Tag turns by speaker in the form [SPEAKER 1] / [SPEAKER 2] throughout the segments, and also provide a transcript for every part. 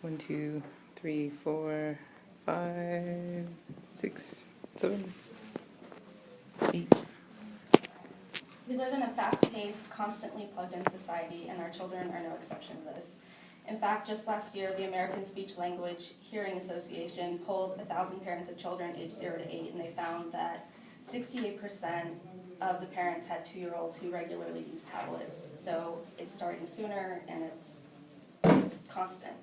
[SPEAKER 1] 1, 2, 3, 4, 5, 6, 7, 8.
[SPEAKER 2] We live in a fast-paced, constantly plugged-in society, and our children are no exception to this. In fact, just last year, the American Speech Language Hearing Association polled 1,000 parents of children aged 0 to 8, and they found that 68% of the parents had 2-year-olds who regularly use tablets. So it's starting sooner, and it's constant.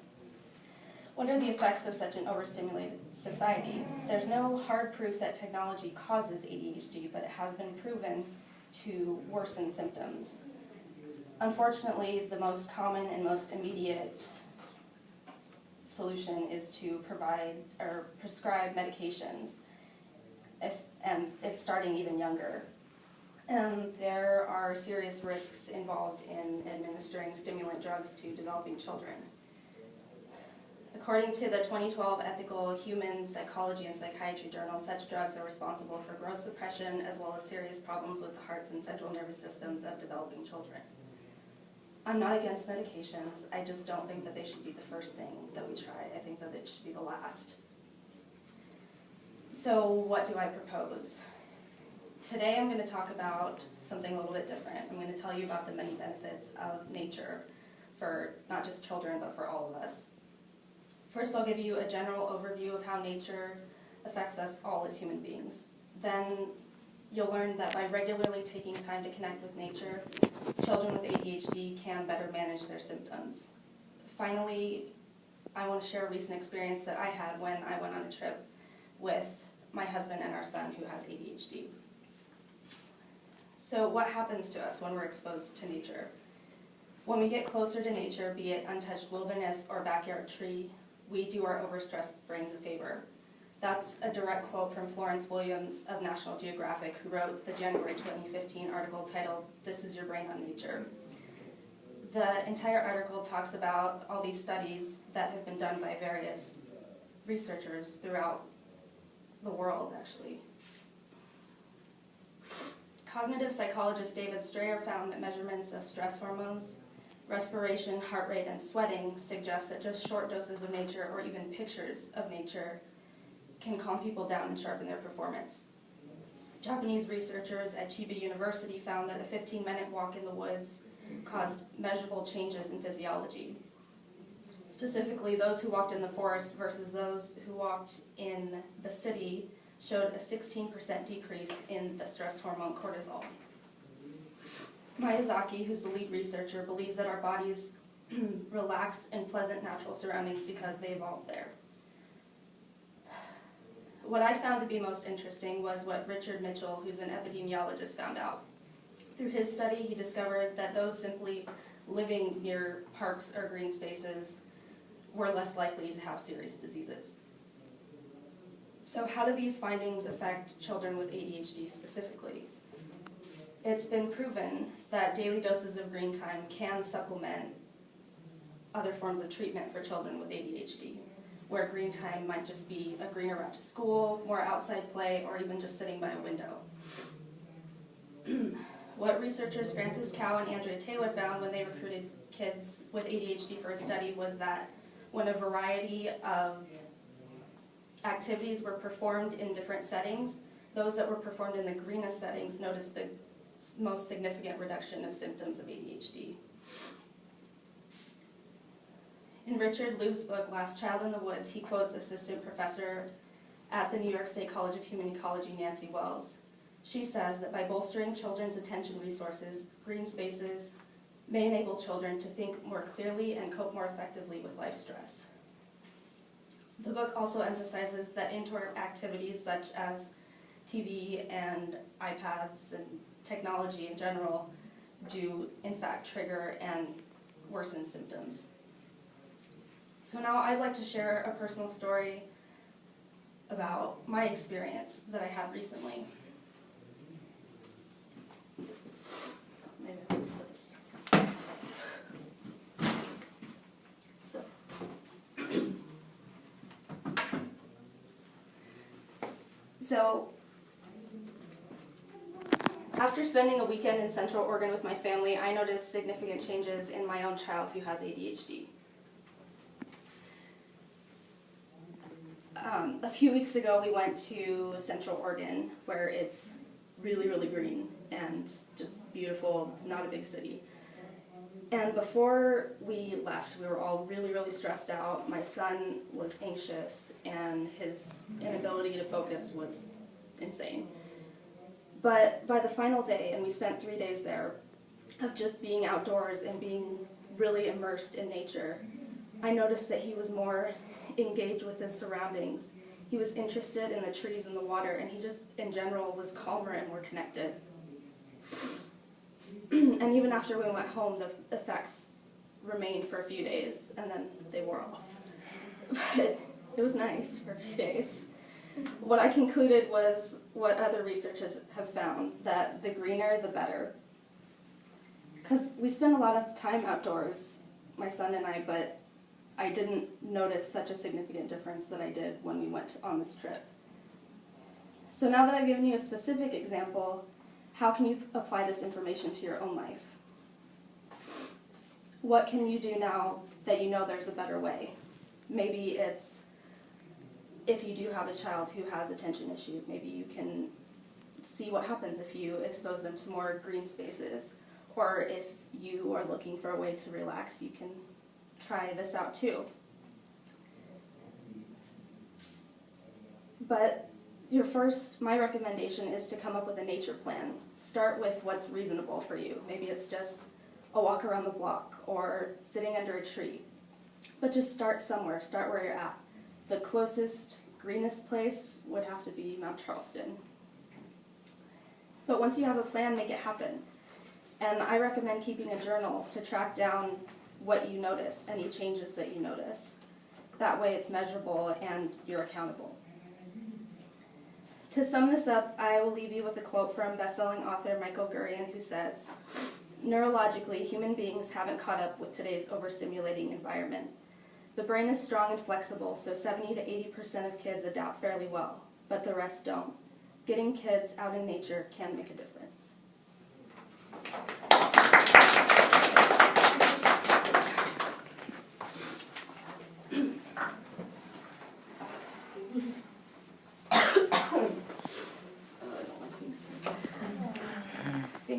[SPEAKER 2] What are the effects of such an overstimulated society? There's no hard proof that technology causes ADHD, but it has been proven to worsen symptoms. Unfortunately, the most common and most immediate solution is to provide or prescribe medications, and it's starting even younger. And there are serious risks involved in administering stimulant drugs to developing children. According to the 2012 Ethical Human Psychology and Psychiatry Journal, such drugs are responsible for gross depression as well as serious problems with the hearts and central nervous systems of developing children. I'm not against medications, I just don't think that they should be the first thing that we try. I think that it should be the last. So what do I propose? Today I'm going to talk about something a little bit different. I'm going to tell you about the many benefits of nature for not just children, but for all of us. First, I'll give you a general overview of how nature affects us all as human beings. Then you'll learn that by regularly taking time to connect with nature, children with ADHD can better manage their symptoms. Finally, I want to share a recent experience that I had when I went on a trip with my husband and our son who has ADHD. So what happens to us when we're exposed to nature? When we get closer to nature, be it untouched wilderness or backyard tree, we do our overstressed brains a favor. That's a direct quote from Florence Williams of National Geographic, who wrote the January 2015 article titled, "This is Your Brain on Nature." The entire article talks about all these studies that have been done by various researchers throughout the world, actually. Cognitive psychologist David Strayer found that measurements of stress hormones, respiration, heart rate, and sweating suggest that just short doses of nature or even pictures of nature can calm people down and sharpen their performance. Japanese researchers at Chiba University found that a 15-minute walk in the woods caused measurable changes in physiology. Specifically, those who walked in the forest versus those who walked in the city showed a 16% decrease in the stress hormone cortisol. Miyazaki, who's the lead researcher, believes that our bodies relax in pleasant natural surroundings because they evolved there. What I found to be most interesting was what Richard Mitchell, who's an epidemiologist, found out. Through his study, he discovered that those simply living near parks or green spaces were less likely to have serious diseases. So how do these findings affect children with ADHD specifically? It's been proven that daily doses of green time can supplement other forms of treatment for children with ADHD, where green time might just be a greener route to school, more outside play, or even just sitting by a window. What researchers Frances Cow and Andrea Taylor found when they recruited kids with ADHD for a study was that when a variety of activities were performed in different settings, those that were performed in the greenest settings noticed the most significant reduction of symptoms of ADHD. In Richard Louv's book, Last Child in the Woods, he quotes assistant professor at the New York State College of Human Ecology, Nancy Wells. She says that by bolstering children's attention resources, green spaces may enable children to think more clearly and cope more effectively with life stress. The book also emphasizes that indoor activities such as TV and iPads and technology in general do in fact trigger and worsen symptoms. So now I'd like to share a personal story about my experience that I had recently. Maybe I can put this down. So, after spending a weekend in Central Oregon with my family, I noticed significant changes in my own child who has ADHD. A few weeks ago, we went to Central Oregon, where it's really, really green and just beautiful. It's not a big city. And before we left, we were all really, really stressed out. My son was anxious, and his inability to focus was insane. But by the final day, and we spent 3 days there, of just being outdoors and being really immersed in nature, I noticed that he was more engaged with his surroundings. He was interested in the trees and the water, and he just, in general, was calmer and more connected. And even after we went home, the effects remained for a few days, and then they wore off. But it was nice for a few days. What I concluded was what other researchers have found, that the greener, the better. Because we spent a lot of time outdoors, my son and I, but I didn't notice such a significant difference that I did when we went on this trip. So now that I've given you a specific example, how can you apply this information to your own life? What can you do now that you know there's a better way? Maybe it's, if you do have a child who has attention issues, maybe you can see what happens if you expose them to more green spaces. Or if you are looking for a way to relax, you can try this out too. But my recommendation is to come up with a nature plan. Start with what's reasonable for you. Maybe it's just a walk around the block or sitting under a tree. But just start somewhere, start where you're at. The closest, greenest place would have to be Mount Charleston. But once you have a plan, make it happen. And I recommend keeping a journal to track down what you notice, any changes that you notice. That way it's measurable and you're accountable. To sum this up, I will leave you with a quote from best-selling author Michael Gurian, who says, "Neurologically, human beings haven't caught up with today's overstimulating environment. The brain is strong and flexible, so 70 to 80% of kids adapt fairly well, but the rest don't. Getting kids out in nature can make a difference."